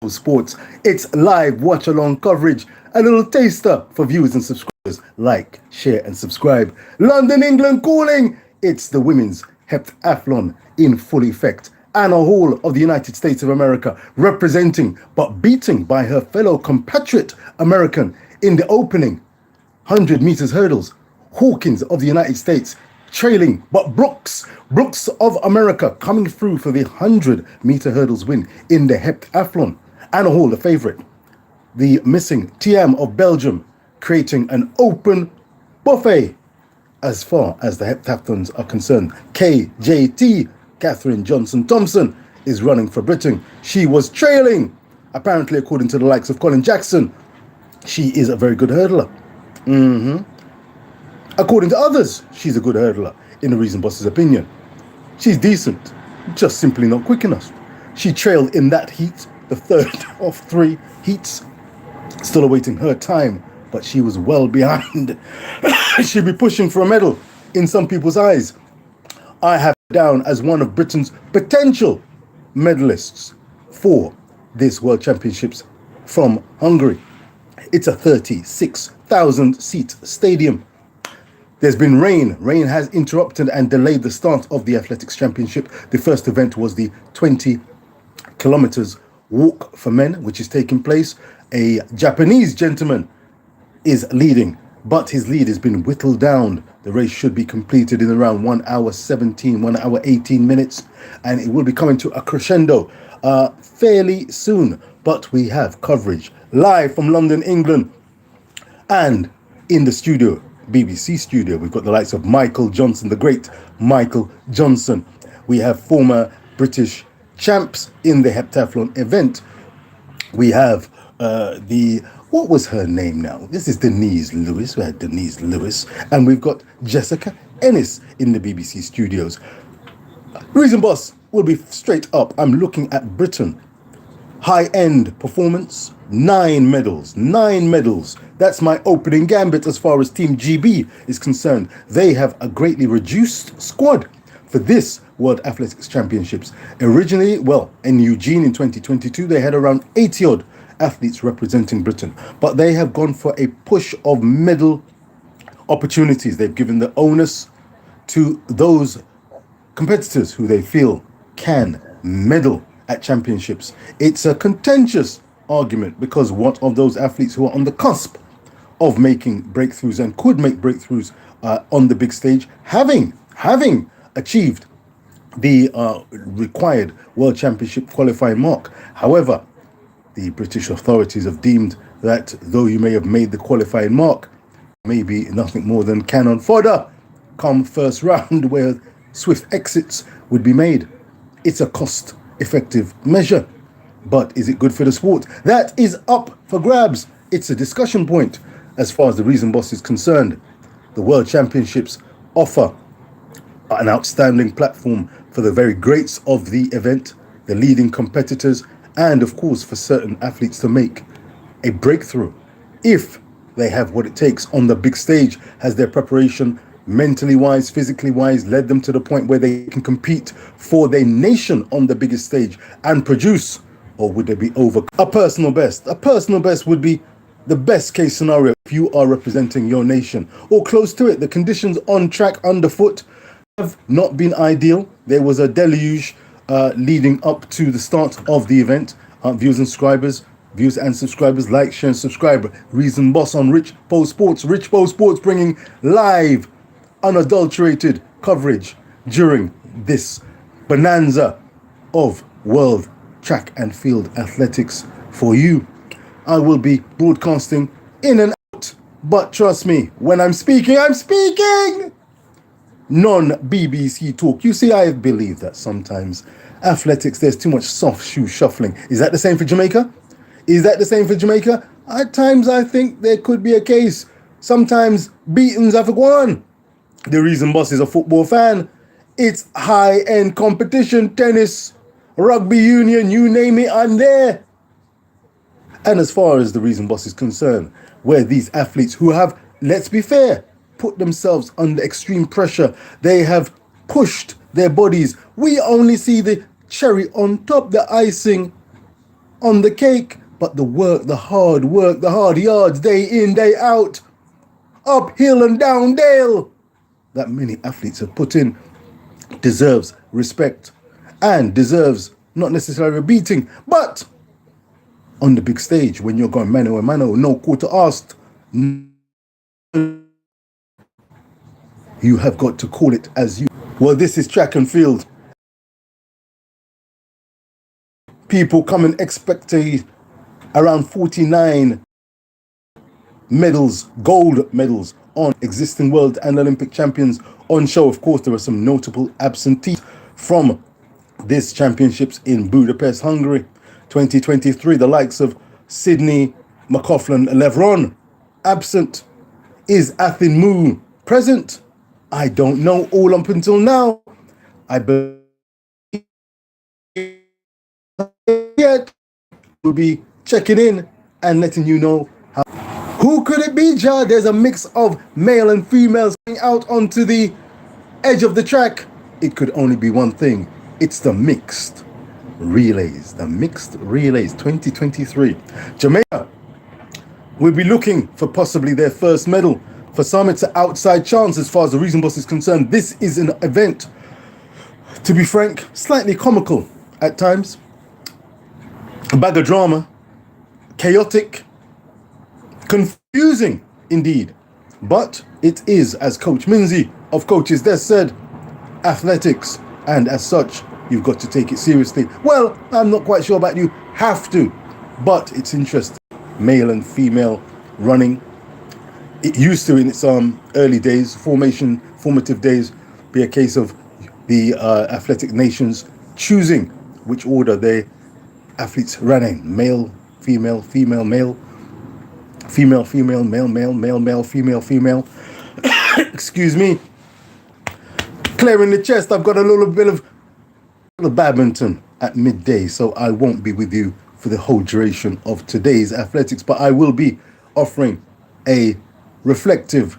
Sports. It's live watch along coverage, a little taster for viewers and subscribers. Like, share, and subscribe. London, England calling. It's the women's heptathlon in full effect. Anna Hall of the United States of America representing but beating by her fellow compatriot American in the opening 100 meters hurdles. Hawkins of the United States trailing, but Brooks of America coming through for the 100-meter hurdles win in the heptathlon. Anna Hall, the favorite. The missing TM of Belgium creating an open buffet as far as the heptathlons are concerned. KJT, Catherine Johnson-Thompson, is running for Britain. She was trailing, apparently according to the likes of Colin Jackson. She is a very good hurdler. According to others, she's a good hurdler, in the Reason Boss's opinion. She's decent, just simply not quick enough. She trailed in that heat, the third of 3 heats, still awaiting her time, but she was well behind. She'll be pushing for a medal in some people's eyes. I have her down as one of Britain's potential medalists for this World Championships from Hungary. It's a 36,000 seat stadium. There's been rain. Rain has interrupted and delayed the start of the Athletics Championship. The first event was the 20 kilometers walk for men, which is taking place. A Japanese gentleman is leading, but his lead has been whittled down. The race should be completed in around 1 hour 18 minutes, and it will be coming to a crescendo fairly soon. But we have coverage live from London, England, and in the studio, BBC studio, we've got the likes of Michael Johnson, the great Michael Johnson. We have former British champs in the heptathlon event. We have what was her name now? This is Denise Lewis. We had Denise Lewis, and we've got Jessica Ennis in the BBC studios. Reason Boss will be straight up. I'm looking at Britain. High-end performance, 9 medals. That's my opening gambit as far as Team GB is concerned. They have a greatly reduced squad for this World Athletics Championships. Originally, in Eugene in 2022, they had around 80-odd athletes representing Britain, but they have gone for a push of medal opportunities. They've given the onus to those competitors who they feel can medal at championships. It's a contentious argument because what of those athletes who are on the cusp of making breakthroughs and could make breakthroughs on the big stage, having achieved the required World Championship qualifying mark. However, the British authorities have deemed that though you may have made the qualifying mark, maybe nothing more than cannon fodder come first round where swift exits would be made. It's a cost-effective measure, but is it good for the sport? That is up for grabs. It's a discussion point as far as the Reason Boss is concerned. The World Championships offer an outstanding platform for the very greats of the event, the leading competitors, and of course for certain athletes to make a breakthrough if they have what it takes on the big stage. Has their preparation mentally wise, physically wise, led them to the point where they can compete for their nation on the biggest stage and produce, or would they be over a personal best? A personal best would be the best case scenario if you are representing your nation or close to it. The conditions on track underfoot have not been ideal. There was a deluge leading up to the start of the event. Viewers and subscribers, like, share, and subscribe. Reason Boss on Richpo Sports. Richpo Sports bringing live, unadulterated coverage during this bonanza of World Track and Field Athletics for you. I will be broadcasting in and out, but trust me, when I'm speaking, non-BBC talk. You see, I believe that sometimes athletics, there's too much soft shoe shuffling. Is that the same for Jamaica? At times, I think there could be a case. Sometimes beatings have to go on. The Reason Boss is a football fan. It's high-end competition, tennis, rugby union, you name it, I'm there. And as far as the Reason Boss is concerned, where these athletes who have, let's be fair, put themselves under extreme pressure, they have pushed their bodies. We only see the cherry on top, the icing on the cake, but the work, the hard work, the hard yards, day in, day out, uphill and down dale, that many athletes have put in, deserves respect and deserves not necessarily a beating, but on the big stage, when you're going mano a mano, no quarter asked, you have got to call it as you. Well, this is track and field. People come and expect around 49 medals, gold medals on existing world and Olympic champions on show. Of course, there were some notable absentees from this championships in Budapest, Hungary, 2023. The likes of Sydney, McCaughlin, Levron absent. Is Athin Moo present? I don't know. All up until now, I believe yet we'll be checking in and letting you know how. Who could it be, Ja? There's a mix of male and females going out onto the edge of the track. It could only be one thing. It's the mixed relays. The mixed relays 2023. Jamaica will be looking for possibly their first medal. For some, it's an outside chance as far as the Reason Boss is concerned. This is an event, to be frank, slightly comical at times. A bag of drama, chaotic, confusing indeed. But it is, as Coach Minzy of Coaches Desk said, athletics, and as such, you've got to take it seriously. Well, I'm not quite sure about you have to, but it's interesting. Male and female running. It used to, in its early days, formative days, be a case of the athletic nations choosing which order their athletes ran in. Male, female, female, male, female, female, male, male, male, male, female, female. Excuse me. Clearing the chest, I've got a little bit of badminton at midday, so I won't be with you for the whole duration of today's athletics, but I will be offering a reflective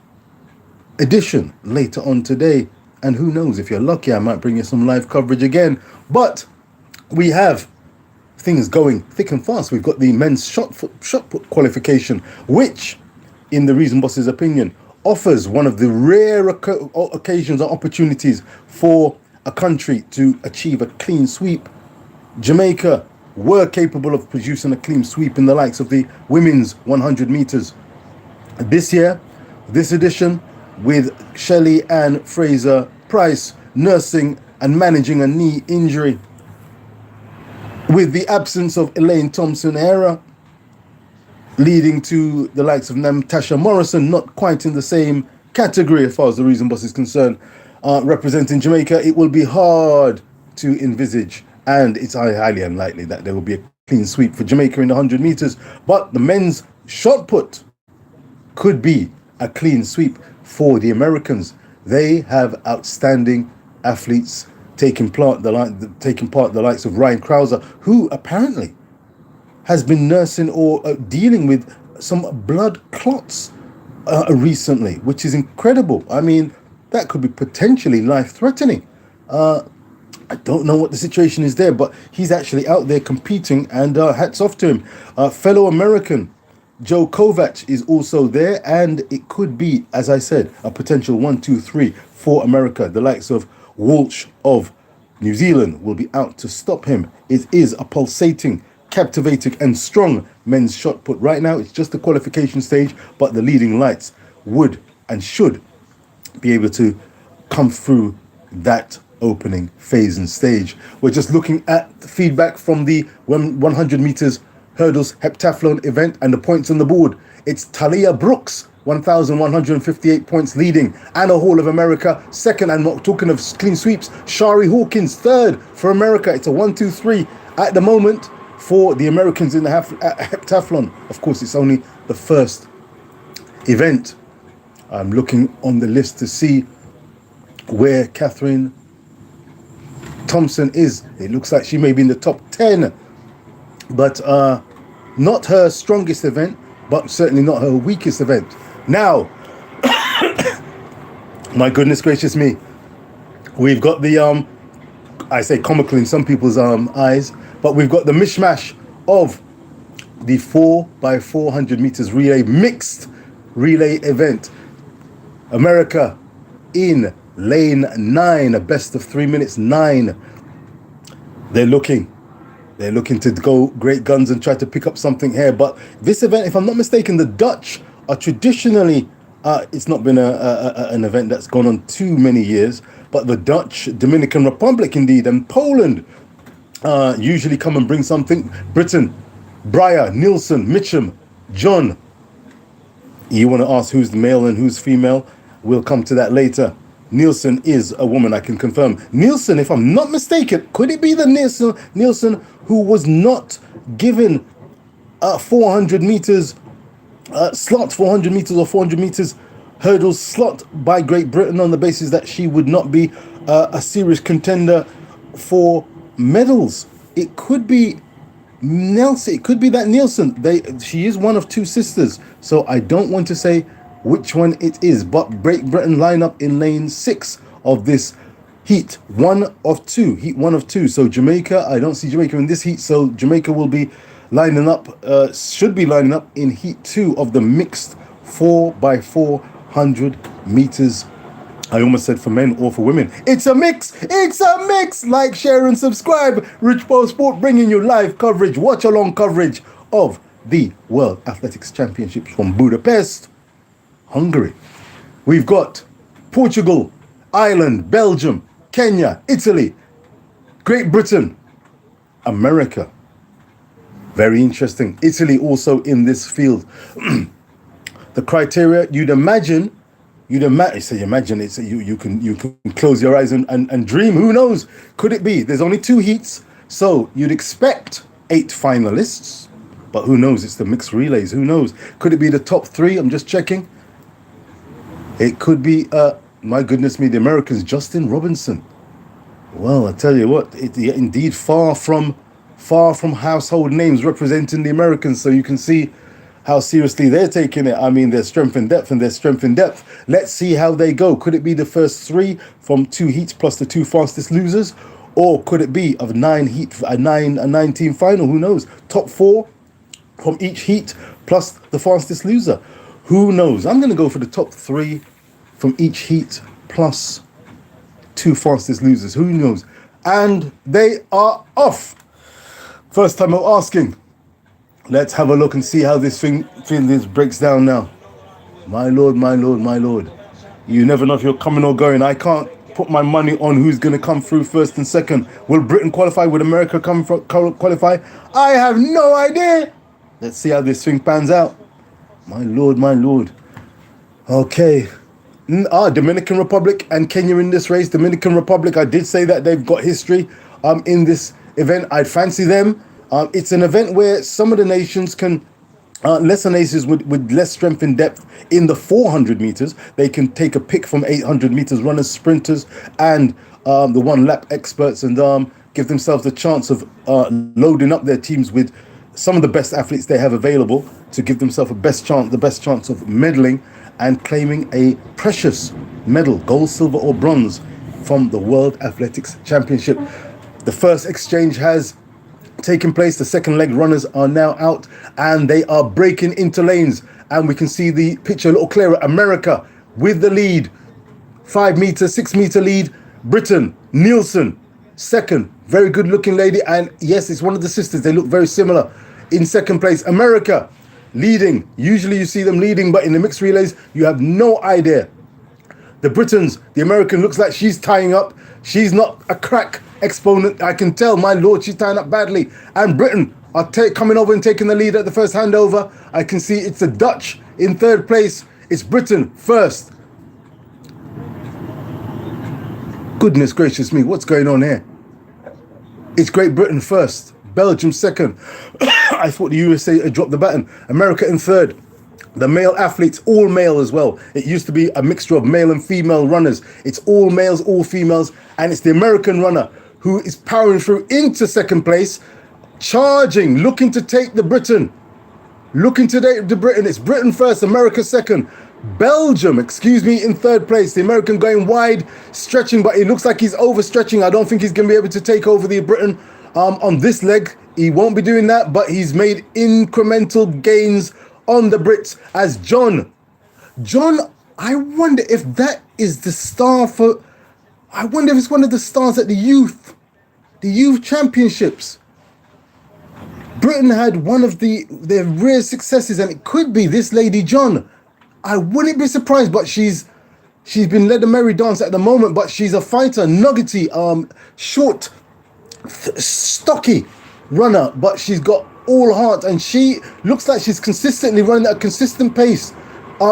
edition later on today, and who knows, if you're lucky, I might bring you some live coverage again. But we have things going thick and fast. We've got the men's shot put qualification, which, in the Reason Boss's opinion, offers one of the rare occasions or opportunities for a country to achieve a clean sweep. Jamaica were capable of producing a clean sweep in the likes of the women's 100 meters. This year, this edition, with Shelley Ann Fraser-Price nursing and managing a knee injury, with the absence of Elaine Thompson-Era, leading to the likes of Natasha Morrison not quite in the same category as far as the Reason Boss is concerned, representing Jamaica, it will be hard to envisage, and it's highly unlikely that there will be a clean sweep for Jamaica in the 100 meters. But the men's shot put could be a clean sweep for the Americans. They have outstanding athletes taking part, the likes of Ryan Krauser, who apparently has been nursing or dealing with some blood clots recently, which is incredible. I mean, that could be potentially life-threatening. I don't know what the situation is there, but he's actually out there competing, and hats off to him. Fellow American Joe Kovac is also there, and it could be, as I said, a potential 1, 2, 3 for America. The likes of Walsh of New Zealand will be out to stop him. It is a pulsating, captivating and strong men's shot put. Right now, it's just the qualification stage, but the leading lights would and should be able to come through that opening phase and stage. We're just looking at the feedback from the 100 meters hurdles heptathlon event and the points on the board. It's Talia Brooks, 1,158 points leading. Anna Hall of America, second. And not talking of clean sweeps, Shari Hawkins, third for America. It's a 1, 2, 3 at the moment for the Americans in the heptathlon. Of course, it's only the first event. I'm looking on the list to see where Catherine Thompson is. It looks like she may be in the top 10, but not her strongest event, but certainly not her weakest event. Now, my goodness gracious me, we've got the I say comical in some people's eyes, but we've got the mishmash of the 4x400 meters relay mixed relay event. America in lane 9, a best of 3 minutes 9. They're looking to go great guns and try to pick up something here. But this event, if I'm not mistaken, the Dutch are traditionally, it's not been an event that's gone on too many years, but the Dutch, Dominican Republic indeed, and Poland usually come and bring something. Britain, Breyer, Nielsen, Mitchum, John. You want to ask who's the male and who's female? We'll come to that later. Nielsen is a woman, I can confirm. Nielsen, if I'm not mistaken, could it be the Nielsen who was not given 400 meters slot, 400 meters or 400 meters hurdles slot by Great Britain on the basis that she would not be a serious contender for medals? It could be Nelson. It could be that Nielsen. She is one of two sisters, so I don't want to say which one it is, but Great Britain line up in lane 6 of this heat 1 of 2. Heat 1 of 2. So Jamaica, I don't see Jamaica in this heat, so Jamaica will be lining up, should be lining up in heat 2 of the mixed 4x400 meters. I almost said for men or for women. It's a mix. It's a mix. Like, share, and subscribe. Richpo Sport bringing you live coverage, watch along coverage of the World Athletics Championships from Budapest, Hungary. We've got Portugal, Ireland, Belgium, Kenya, Italy, Great Britain, America. Very interesting. Italy also in this field. The criteria, you'd imagine, you can close your eyes and dream. Who knows? Could it be? There's only 2 heats, so you'd expect 8 finalists, but who knows? It's the mixed relays. Who knows? Could it be the top 3? I'm just checking. It could be, my goodness me, the Americans, Justin Robinson. Well, I tell you what, indeed far from household names representing the Americans, so you can see how seriously they're taking it. I mean, their strength in depth and their strength in depth. Let's see how they go. Could it be the first 3 from 2 heats plus the 2 fastest losers? Or could it be of 9 heat, a 9-team final? Who knows? Top 4 from each heat plus the fastest loser. Who knows? I'm going to go for the top 3 from each heat plus 2 fastest losers. Who knows? And they are off. First time I'm asking. Let's have a look and see how this thing breaks down now. My lord, my lord, my lord. You never know if you're coming or going. I can't put my money on who's going to come through first and second. Will Britain qualify? Will America qualify? I have no idea. Let's see how this thing pans out. My lord, my lord. Okay. Dominican Republic and Kenya in this race. Dominican Republic, I did say that they've got history in this event. I'd fancy them. It's an event where some of the nations can, lesser nations with less strength in depth in the 400 meters, they can take a pick from 800 meters runners, sprinters, and the one-lap experts, and give themselves the chance of loading up their teams with some of the best athletes they have available to give themselves the best chance of medaling and claiming a precious medal, gold, silver, or bronze, from the World Athletics Championship. The first exchange has taken place. The second leg runners are now out and they are breaking into lanes, and we can see the picture a little clearer. America with the lead, 5 meter, 6 meter lead. Britain, Nielsen second, very good looking lady, and yes, it's one of the sisters, they look very similar, in second place. America leading. Usually you see them leading, but in the mixed relays you have no idea. The Britons, the American looks like she's tying up. She's not a crack exponent, I can tell. My lord, she's tying up badly. And Britain are coming over and taking the lead at the first handover. I can see it's the Dutch in third place. It's Britain first. Goodness gracious me, what's going on here? It's Great Britain first, Belgium second. I thought the USA had dropped the baton. America in third. The male athletes, all male as well. It used to be a mixture of male and female runners. It's all males, all females, and it's the American runner who is powering through into second place, charging, looking to take the Britain. Looking to take the Britain. It's Britain first, America second. Belgium, in third place. The American going wide, stretching, but it looks like he's overstretching. I don't think he's going to be able to take over the Britain on this leg. He won't be doing that, but he's made incremental gains on the Brits as John, I wonder if that is the star for, I wonder if it's one of the stars at the youth championships. Britain had one of their rare successes, and it could be this lady John. I wouldn't be surprised, but she's been led a merry dance at the moment, but she's a fighter, nuggety, short, stocky runner, but she's got all heart, and she looks like she's consistently running at a consistent pace.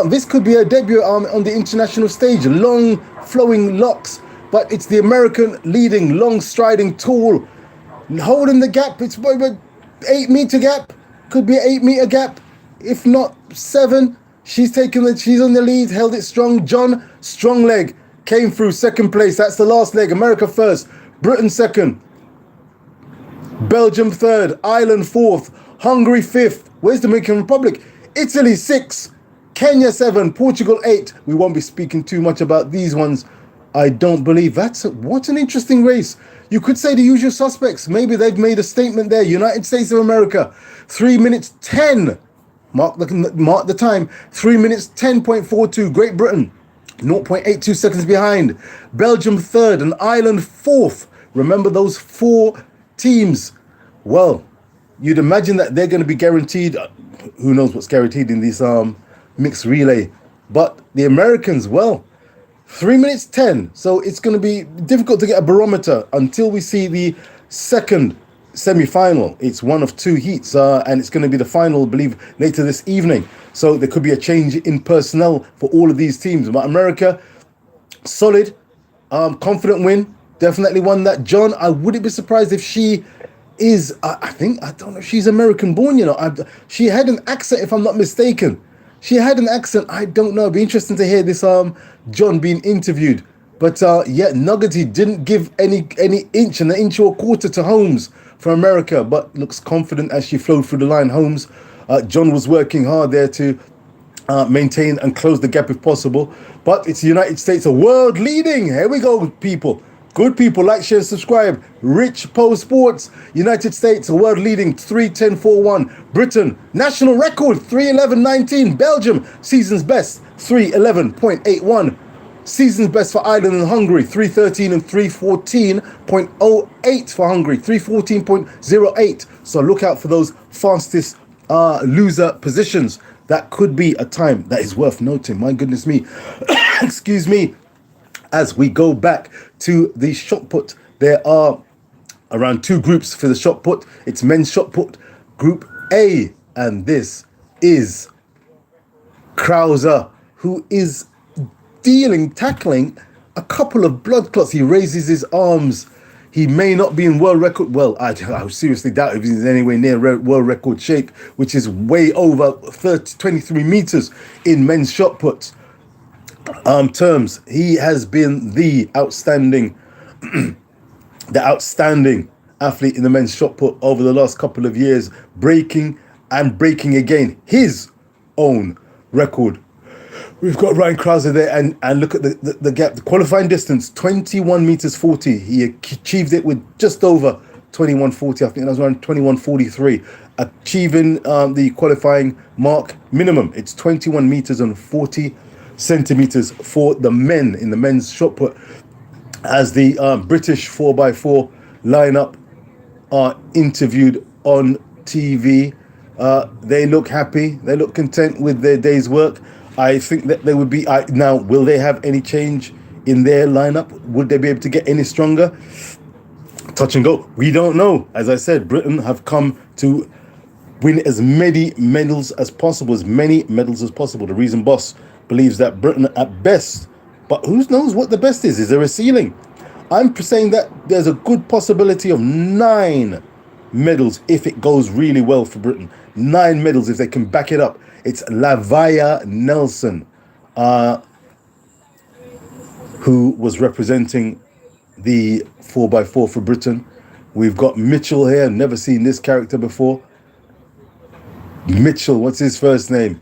This could be her debut on the international stage. Long flowing locks, but it's the American leading, long striding, tall, holding the gap. It's about 8 meter gap, could be an 8 meter gap, if not 7. She's on the lead, held it strong. John, strong leg, came through second place. That's the last leg. America first, Britain second, Belgium third, Ireland fourth, Hungary fifth. Where's the Dominican Republic? Italy 6, Kenya 7, Portugal 8. We won't be speaking too much about these ones, I don't believe. What an interesting race. You could say the usual suspects. Maybe they've made a statement there. United States of America, 3 minutes 10. Mark the time. 3 minutes 10.42. Great Britain, 0.82 seconds behind. Belgium third and Ireland fourth. Remember those 4 teams. Well, you'd imagine that they're going to be guaranteed. Who knows what's guaranteed in this mixed relay. But the Americans, well, 3 minutes 10. So it's going to be difficult to get a barometer until we see the second semi-final. It's one of 2 heats, and it's going to be the final, I believe, later this evening. So there could be a change in personnel for all of these teams. But America, solid, confident win. Definitely won that. John, I wouldn't be surprised if she is, I don't know if she's American born, she had an accent, if I'm not mistaken. She had an accent. I don't know. It'd be interesting to hear this John being interviewed. But Nuggety didn't give any inch and an inch or a quarter to Holmes for America, but looks confident as she flowed through the line. Holmes, John was working hard there to maintain and close the gap if possible. But it's the United States, a world leading. Here we go, people. Good people, like, share, subscribe. Richpo Sports, United States, a world leading 3:10.41. Britain, national record 3:11.19. Belgium, season's best 3:11.81. Season's best for Ireland and Hungary 3:13 and 3:14.08 for Hungary, 3:14.08. So look out for those fastest loser positions. That could be a time that is worth noting. My goodness me. Excuse me. As we go back to the shot put, there are around 2 groups for the shot put. It's men's shot put, Group A, and this is Krauser, who is tackling a couple of blood clots. He raises his arms. He may not be in world record. Well, I seriously doubt if he's anywhere near world record shape, which is way over 23 meters in men's shot puts. Terms. He has been the outstanding athlete in the men's shot put over the last couple of years, breaking again his own record. We've got Ryan Krauser there, and look at the gap. The qualifying distance, 21 meters 40. He achieved it with just over 21:40. I think that was around 21:43. Achieving the qualifying mark minimum. It's 21 meters and 40 centimeters for the men in the men's shot put, as the British 4x4 lineup are interviewed on TV. They look happy. They look content with their day's work. I think that they would be now. Will they have any change in their lineup? Would they be able to get any stronger? Touch and go. We don't know. As I said, Britain have come to win as many medals as possible. The reason boss believes that Britain at best, but who knows what the best is? Is there a ceiling? I'm saying that there's a good possibility of 9 medals if it goes really well for Britain. 9 medals if they can back it up. It's Lavaya Nelson, who was representing the 4x4 for Britain. We've got Mitchell here. Never seen this character before. Mitchell, what's his first name?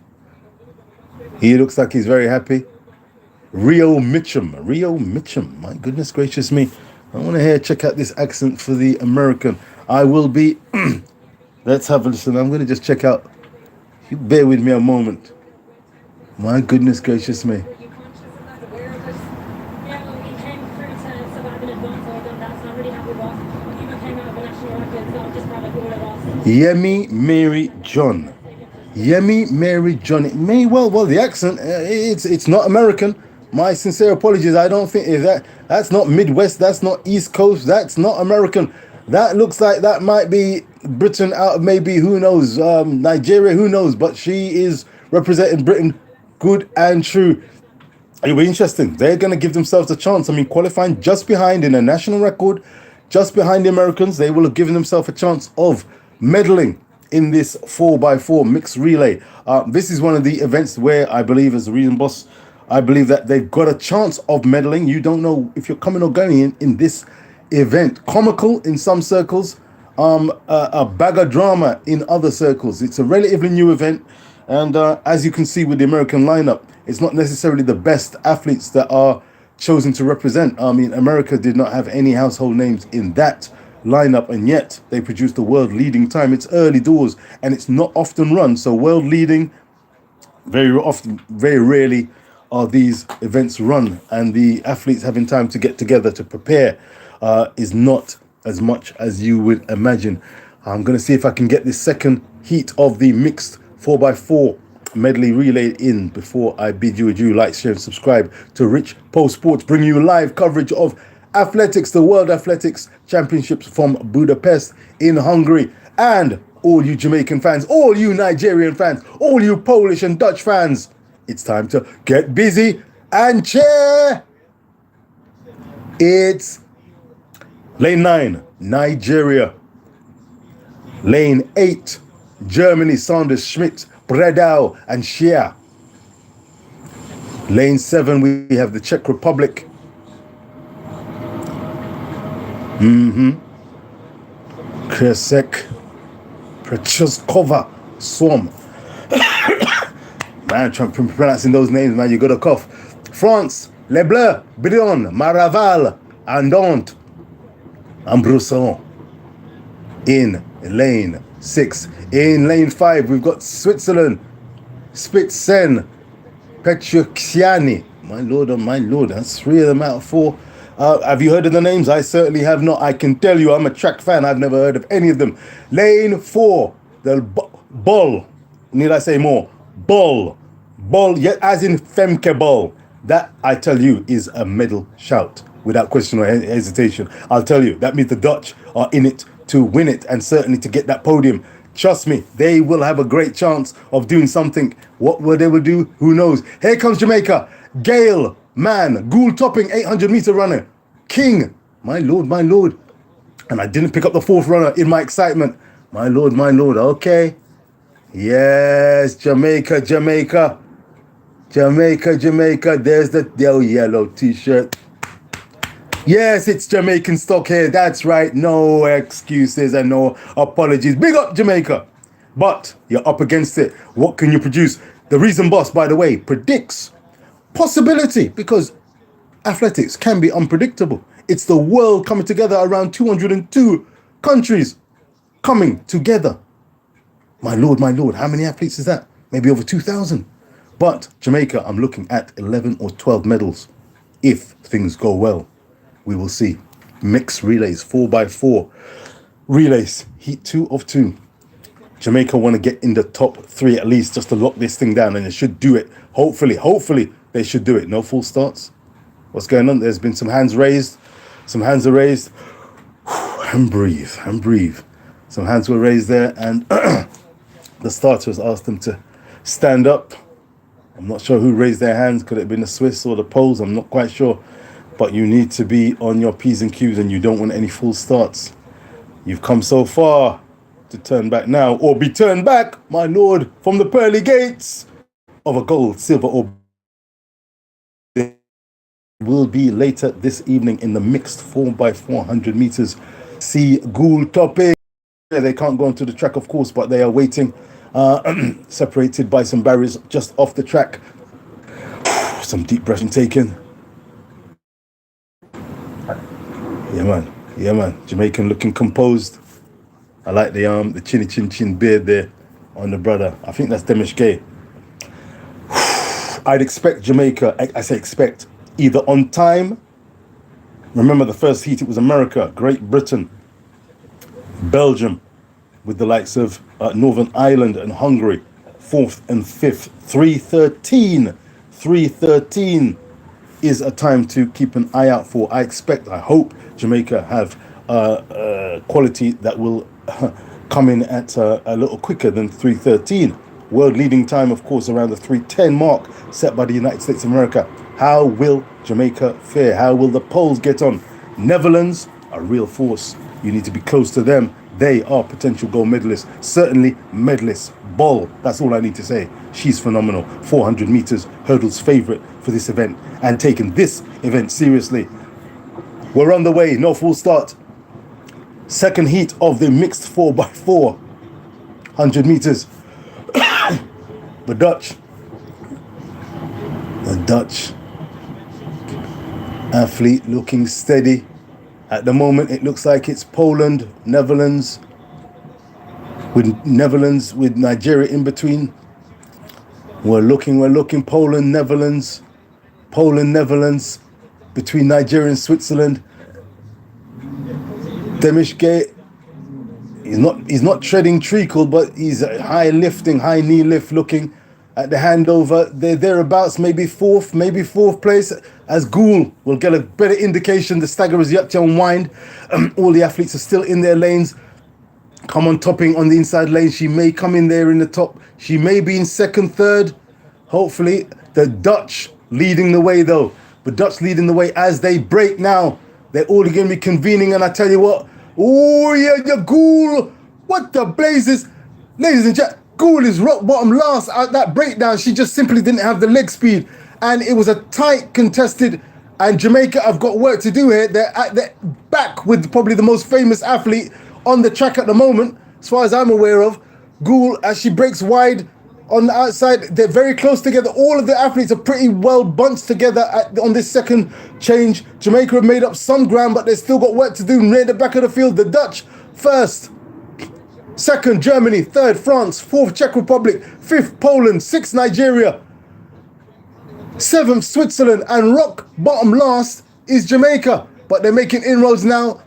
He looks like he's very happy. Rio Mitchum. My goodness gracious me. I want to check out this accent for the American. I will be. Let's have a listen. I'm going to just check out. You bear with me a moment. My goodness gracious me. Yemi Mary John. Yemi Mary John. It may well, the accent, it's not American. My sincere apologies. I don't think that's not Midwest. That's not East Coast. That's not American. That looks like that might be Britain out of maybe, who knows, Nigeria, who knows. But she is representing Britain good and true. It'll be interesting. They're going to give themselves a chance. I mean, qualifying just behind in a national record, just behind the Americans, they will have given themselves a chance of medaling in this 4x4 mixed relay. This is one of the events where I believe, as the reason boss, I believe that they've got a chance of medaling. You don't know if you're coming or going in this event. Comical in some circles, a bag of drama in other circles. It's a relatively new event, and as you can see with the American lineup, it's not necessarily the best athletes that are chosen to represent. I mean, America did not have any household names in that lineup, and yet they produced a world leading time. It's early doors and it's not often run, so world leading, very often, very rarely are these events run, and the athletes having time to get together to prepare is not as much as you would imagine. I'm going to see if I can get this second heat of the mixed 4x4 medley relay in before I bid you adieu. Like, share and subscribe to Richpo Sports, bring you live coverage of athletics, the World Athletics Championships from Budapest in Hungary. And all you Jamaican fans, all you Nigerian fans, all you Polish and Dutch fans, it's time to get busy and cheer. It's Lane 9, Nigeria. Lane 8, Germany, Sanders, Schmidt, Bredau and Shea. Lane 7, we have the Czech Republic. Kresek, Prechoskova, Swam. Man, pronouncing those names, man, you got a cough. France, Les Bleus, Brion, Maraval, Andante, and Brousson. In lane 6. In lane 5, we've got Switzerland, Spitzen, Petrucciani. My lord, oh my lord, that's 3 of them out of 4. Have you heard of the names? I certainly have not. I can tell you, I'm a track fan. I've never heard of any of them. Lane 4, the Ball. Need I say more? Ball, yeah, as in Femke Ball. That, I tell you, is a medal shout without question or hesitation. I'll tell you, that means the Dutch are in it to win it, and certainly to get that podium. Trust me, they will have a great chance of doing something. What will they will do? Who knows? Here comes Jamaica. Gale, man, Gould Topping, 800-meter runner. King, my lord, my lord. And I didn't pick up the 4th runner in my excitement. My lord, okay. Yes, Jamaica. There's the yellow t-shirt. Yes, it's Jamaican stock here. That's right. No excuses and no apologies. Big up, Jamaica. But you're up against it. What can you produce? The Reason Boss, by the way, predicts possibility, because athletics can be unpredictable. It's the world coming together, around 202 countries coming together. My lord, how many athletes is that? Maybe over 2,000. But Jamaica, I'm looking at 11 or 12 medals if things go well. We will see. Mixed relays, 4x4 relays, heat 2 of 2. Jamaica want to get in the top 3 at least, just to lock this thing down, and they should do it. Hopefully they should do it. No false starts. What's going on? There's been some hands raised. Some hands are raised. And breathe. Some hands were raised there, and the starters asked them to stand up. I'm not sure who raised their hands. Could it have been the Swiss or the Poles? I'm not quite sure. But you need to be on your P's and Q's, and you don't want any false starts. You've come so far to turn back now, or be turned back, my lord, from the pearly gates of a gold, silver, or will be later this evening in the mixed 4x400 meters. See Gould Topping. They can't go onto the track, of course, but they are waiting, separated by some barriers just off the track. Some deep breathing taken. Yeah, man. Jamaican looking composed. I like the chinny chin chin beard there on the brother. I think that's Demish Gay. I'd expect Jamaica, I say expect, either on time. Remember the first heat, it was America, Great Britain, Belgium, with the likes of Northern Ireland and Hungary, 4th and 5th, 3:13. 3:13 is a time to keep an eye out for. I hope Jamaica have quality that will come in at a little quicker than 3:13. World leading time, of course, around the 3:10 mark set by the United States of America. How will Jamaica fare? How will the Poles get on? Netherlands, a real force. You need to be close to them. They are potential gold medalists. Certainly medalists. Ball, that's all I need to say. She's phenomenal. 400 meters, hurdles favorite for this event and taking this event seriously. We're on the way, no full start. Second heat of the mixed 4x4, 100 meters. The Dutch athlete looking steady. At the moment, it looks like it's Poland, Netherlands, with Nigeria in between. We're looking, Poland, Netherlands, between Nigeria and Switzerland. Demish Gay, he's not treading treacle, but he's high knee lift looking at the handover. They're thereabouts, maybe fourth place, as Gould will get a better indication. The stagger is yet to unwind. All the athletes are still in their lanes. Come on, topping on the inside lane. She may come in there in the top. She may be in second, third. Hopefully, the Dutch leading the way though. The Dutch leading the way as they break now. They're all going to be convening, and I tell you what, oh yeah, Gould, what the blazes. Ladies and gentlemen, Gould is rock bottom last at that breakdown. She just simply didn't have the leg speed. And it was a tight contested, and Jamaica have got work to do here. They're at the back with probably the most famous athlete on the track at the moment, as far as I'm aware of. Gould, as she breaks wide on the outside, they're very close together. All of the athletes are pretty well bunched together on this second change. Jamaica have made up some ground, but they've still got work to do near the back of the field. The Dutch first, second Germany, third France, fourth Czech Republic, fifth Poland, sixth Nigeria, seventh Switzerland, and rock bottom last is Jamaica. But they're making inroads now.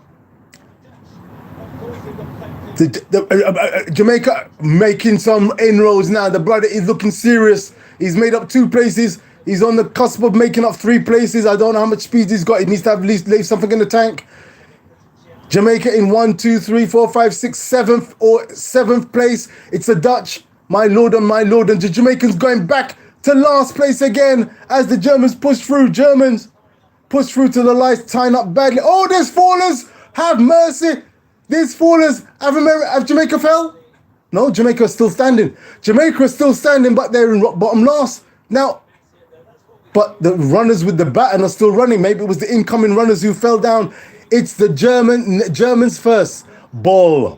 Jamaica making some inroads now. The brother is looking serious. He's made up 2 places. He's on the cusp of making up 3 places. I don't know how much speed he's got. He needs to have at least leave something in the tank. Jamaica in 1, 2, 3, 4, 5, 6, 7th place. It's the Dutch. My lord and my lord. And the Jamaicans going back to last place again as the Germans push through. Germans push through to the lights, tying up badly. Oh, there's fallers. Have mercy. These fallers. Have Jamaica fell? No, Jamaica is still standing. Jamaica is still standing, but they're in rock bottom last. Now, but the runners with the baton are still running. Maybe it was the incoming runners who fell down. It's the Germans first. Ball.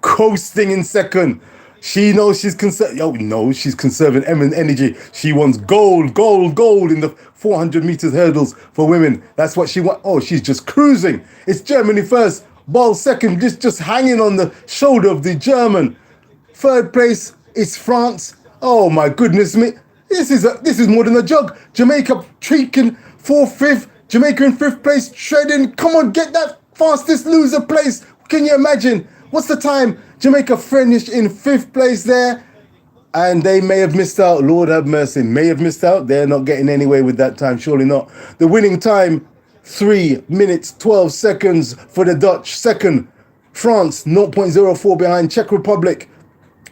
Coasting in second. She knows she's she's conserving energy. She wants gold in the 400 meters hurdles for women. That's what she wants. Oh, she's just cruising. It's Germany first. Ball second, just hanging on the shoulder of the German. Third place is France. Oh my goodness me. This is more than a jog. Jamaica tweaking 4th, 5th. Jamaica in 5th place, treading. Come on, get that fastest loser place. Can you imagine? What's the time? Jamaica finished in 5th place there. And they may have missed out. Lord have mercy. May have missed out. They're not getting anywhere with that time. Surely not. The winning time, 3 minutes, 12 seconds for the Dutch. Second, France, 0.04 behind. Czech Republic,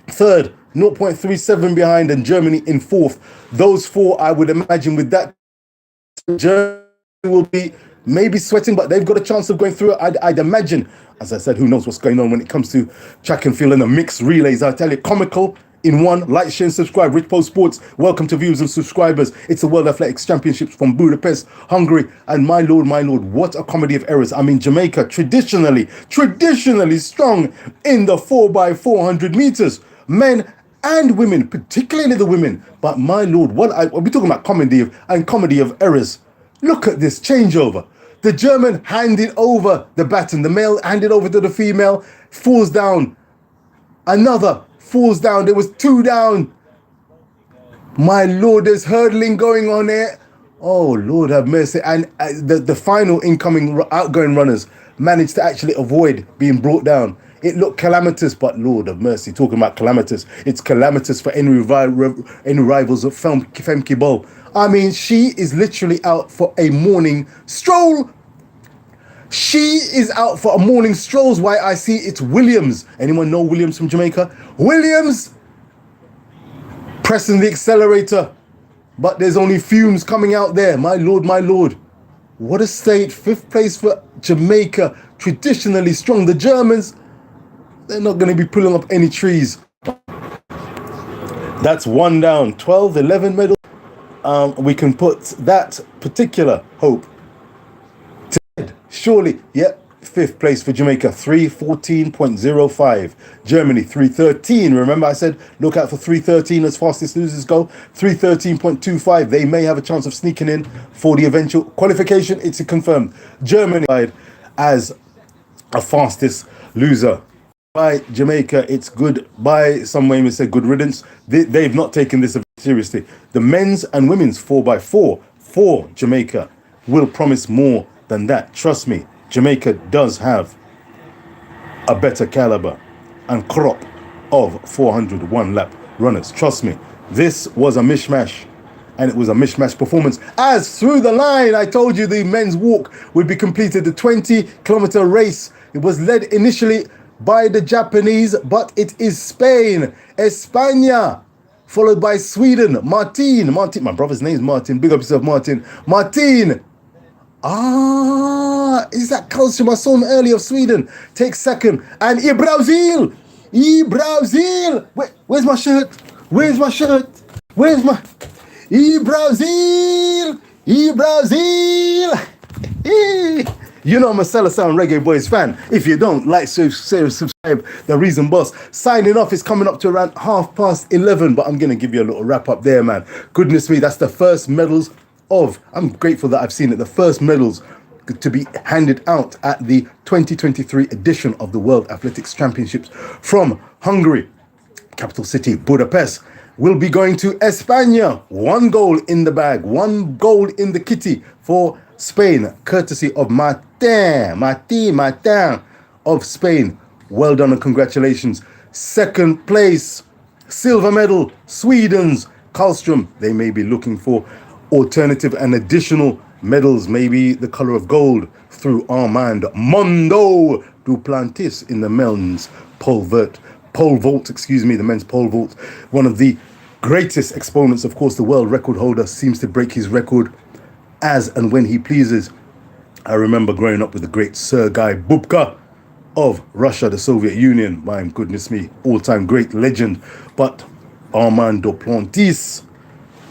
third, 0.37 behind. And Germany in 4th. Those 4, I would imagine with that, Germany will be maybe sweating, but they've got a chance of going through it. I'd imagine. As I said, who knows what's going on when it comes to track and field and the mixed relays. I tell you, comical in one. Like, share, and subscribe. Richpo Sports, welcome to viewers and subscribers. It's the World Athletics Championships from Budapest, Hungary. And my lord, what a comedy of errors. I mean, Jamaica, traditionally strong in the 4x400 meters. Men and women, particularly the women. But my lord, we're talking about comedy of errors. Look at this changeover. The German handed over the baton. The male handed over to the female, falls down. Another falls down. There was 2 down. My Lord, there's hurdling going on there. Oh, Lord have mercy. And the final outgoing runners managed to actually avoid being brought down. It looked calamitous, but Lord of mercy, talking about calamitous, it's calamitous for any rivals of Femke Bol. I mean, she is literally out for a morning stroll. She is out for a morning strolls. Why I see it's Williams. Anyone know Williams from Jamaica? Williams pressing the accelerator, but there's only fumes coming out there. My Lord, my Lord. What a state. 5th place for Jamaica. Traditionally strong. The Germans, they're not going to be pulling up any trees. That's 1 down. 12, 11 medals. We can put that particular hope to bed. Surely, yep. 5th place for Jamaica, 3:14.05. Germany, 3:13. Remember I said look out for 3:13 as fastest losers go. 3:13.25. They may have a chance of sneaking in for the eventual qualification. It's confirmed. Germany as a fastest loser. By Jamaica, it's good. By some way we say good riddance. They've not taken this seriously. The men's and women's 4x4 for Jamaica will promise more than that. Trust me. Jamaica does have a better caliber and crop of 401 lap runners. Trust me, this was a mishmash, and it was a mishmash performance. As through the line, I told you the men's walk would be completed. The 20-kilometer race. It was led initially by the Japanese, but it is Spain, España, followed by Sweden. Martin, my brother's name is Martin. Big up yourself, Martin. Martin. Is that Karlström? I saw him earlier of Sweden. Takes second. And Brazil. Where's my shirt? Where's my shirt? Where's my... Brazil. You know I'm a Cellar Sound Reggae Boys fan. If you don't, like, subscribe. The Reason Boss. Signing off is coming up to around 11:30, but I'm going to give you a little wrap up there, man. Goodness me, that's the first medals I'm grateful that I've seen it, the first medals to be handed out at the 2023 edition of the World Athletics Championships from Hungary, capital city Budapest, will be going to España. 1 gold in the bag, 1 gold in the kitty for Spain, courtesy of Martin of Spain. Well done and congratulations. 2nd place, silver medal, Sweden's Karlström. They may be looking for alternative and additional medals, maybe the color of gold, through Armand Mondo Duplantis in the men's pole vault, the men's pole vault. One of the greatest exponents, of course, the world record holder seems to break his record as and when he pleases. I remember growing up with the great Sergei Bubka of Russia, the Soviet Union. My goodness me, all-time great legend. But Armand Duplantis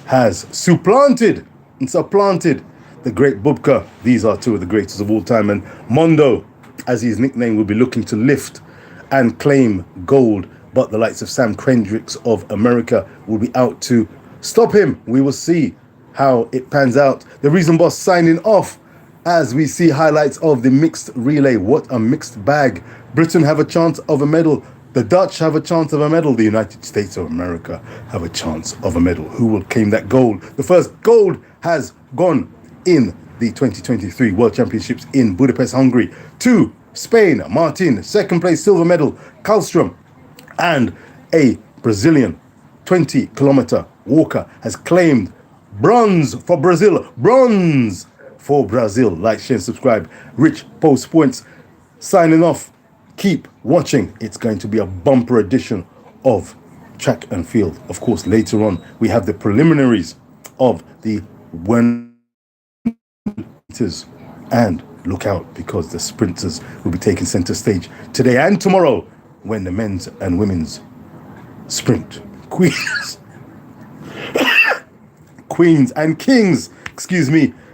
has supplanted the great Bubka. These are 2 of the greatest of all time. And Mondo, as his nickname, will be looking to lift and claim gold. But the likes of Sam Kendricks of America will be out to stop him. We will see how it pans out. The Reason Boss signing off as we see highlights of the mixed relay. What a mixed bag. Britain have a chance of a medal. The Dutch have a chance of a medal. The United States of America have a chance of a medal. Who will claim that gold? The first gold has gone in the 2023 World Championships in Budapest, Hungary, to Spain. Martin, 2nd place, silver medal, Karlström, and a Brazilian 20-kilometer walker has claimed bronze for Brazil. Bronze for Brazil. Like, share, and subscribe. Richpo Points signing off. Keep watching. It's going to be a bumper edition of Track and Field. Of course, later on, we have the preliminaries of the sprinters. And look out, because the sprinters will be taking center stage today and tomorrow when the men's and women's sprint queens and kings,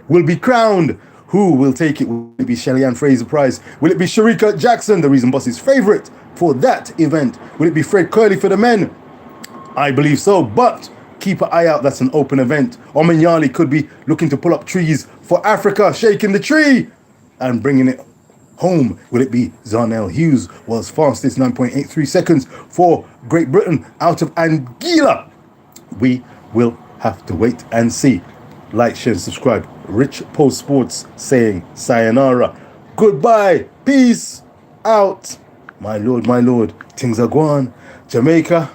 will be crowned. Who will take it? Will it be Shelly-Ann Fraser Price? Will it be Sharika Jackson, the Reason Boss's favorite for that event? Will it be Fred Curley for the men? I believe so, but keep an eye out. That's an open event. Omenyali could be looking to pull up trees for Africa, shaking the tree. and bringing it home? Will it be Zarnell Hughes? Was fastest 9.83 seconds for Great Britain out of Anguilla? We will have to wait and see. Like, share, and subscribe. Richpo Sports saying sayonara. Goodbye. Peace out. My lord, things are going. Jamaica,